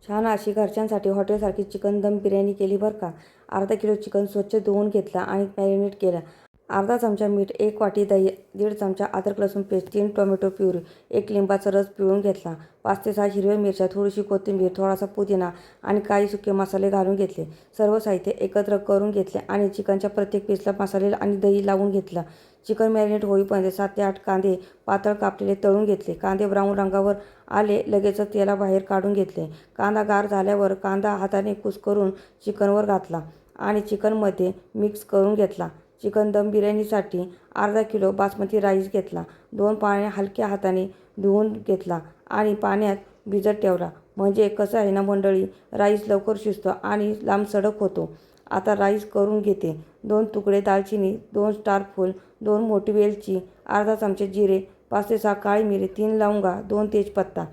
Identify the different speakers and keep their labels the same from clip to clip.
Speaker 1: छान अशी घरच्यांसाठी हॉटेलसारखी चिकन दम बिर्याणी केली बरं का. अर्धा किलो चिकन स्वच्छ धुवून घेतला आणि मॅरिनेट केलं. अर्धा चमचा मीठ, 1 वाटी दही, 1.5 चमचा अद्रक लसूण पेस्ट, 3 टोमॅटो प्युरी, 1 लिंबाचा रस पिळून घेतला, 5 ते 6 हिरव्या मिरच्या, थोडीशी कोथिंबीर, थोडासा पुदिना आणि काही सुके मसाले घालून घेतले. सर्व साहित्य एकत्र करून घेतले आणि चिकनच्या प्रत्येक पीसला मसाले आणि दही लावून घेतलं. चिकन मॅरिनेट होईपर्यंत 7 ते 8 कांदे पातळ कापलेले तळून घेतले. कांदे ब्राऊन रंगावर आले लगेचच तेलाबाहेर काढून घेतले. कांदा गार झाल्यावर कांदा हाताने कुस्करून चिकनवर घातला आणि चिकनमध्ये मिक्स करून घेतला. चिकन दम बिर्याणीसाठी अर्धा किलो बासमती राईस घेतला. 2 पाण्याने हलक्या हाताने धुवून घेतला आणि पाण्यात भिजत ठेवला. म्हणजे कसं आहे ना मंडळी, राईस लवकर शिजतो आणि लांबसडक होतो. आता राईस करून घेते. 2 तुकडे दालचिनी, 2 स्टार फूल, 2 मोठी वेलची, अर्धा चमचा जिरे, 5 ते 6 काळी मिरी, 3 लवंगा, 2 तेजपत्ता.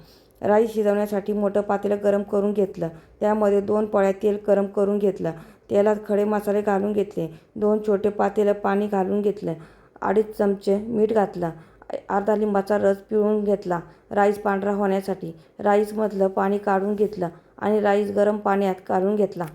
Speaker 1: राईस शिजवण्यासाठी मोठं पातेलं गरम करून घेतलं. त्यामध्ये 2 पळ्या तेल गरम करून घेतलं. तेलात खडे मसाले घालून घेतले. 2 छोटे पातेलं पाणी घालून घेतलं. 2.5 चमचे मीठ घातलं. अर्धा लिंबाचा रस पिळून घेतला राईस पांढरा होण्यासाठी. राईसमधलं पाणी काढून घेतलं आणि राईस गरम पाण्यात घालून घेतला.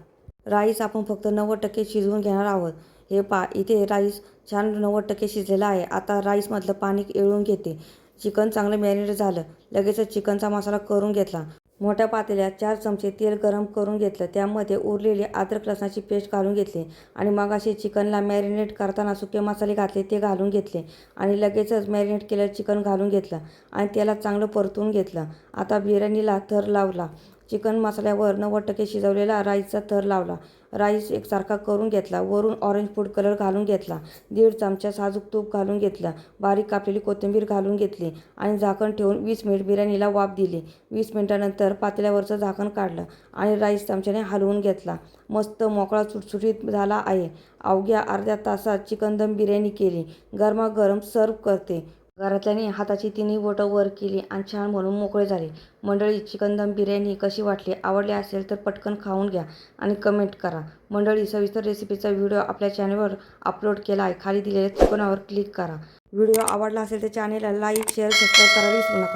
Speaker 1: राईस आपण फक्त 90% शिजवून घेणार आहोत. हे पहा, इथे राईस छान 90% शिजलेला आहे. आता राईसमधलं पाणी येळून घेते. चिकन चांगलं मॅरिनेट झालं. लगेचच चिकनचा मसाला करून घेतला. मोठ्या पातेल्यात 4 चमचे तेल गरम करून घेतलं. त्यामध्ये उरलेली अद्रक लसणाची पेस्ट घालून घेतली आणि मगाशी चिकनला मॅरिनेट करताना सुके मसाले घातले ते घालून घेतले आणि लगेचच मॅरिनेट केलेलं चिकन घालून घेतलं आणि तेलात चांगलं परतून घेतलं. आता बिर्याणीला थर लावला. चिकन मसाल्यावर 90% शिजवलेला राईसचा थर लावला. राईस एकसारखा करून घेतला. वरून ऑरेंज फूड कलर घालून घेतला. 1.5 चमचा साजूक तूप घालून घेतलं. बारीक कापलेली कोथिंबीर घालून घेतली आणि झाकण ठेवून 20 मिनिट बिर्याणीला वाफ दिली. 20 मिनिटांनंतर पातेल्यावरचं झाकण काढलं आणि राईस चमच्याने हलवून घेतला. मस्त मोकळा सुटसुटीत झाला आहे. अवघ्या अर्ध्या तासात चिकन दम बिर्याणी केली. गरमागरम सर्व्ह करते. घरातल्याने हाताची तिन्ही बोटं वर केली आणि छान म्हणून मोकळे झाले. मंडळी, चिकन दम बिर्याणी कशी वाटली? आवडली असेल तर पटकन खाऊन घ्या आणि कमेंट करा. मंडळी, सविस्तर रेसिपीचा व्हिडिओ आपल्या चॅनलवर अपलोड केला आहे. खाली दिलेल्या तिकोनावर क्लिक करा. व्हिडिओ आवडला असेल तर चॅनलला लाईक, शेअर, सबस्क्राईब करायला विसरू नका.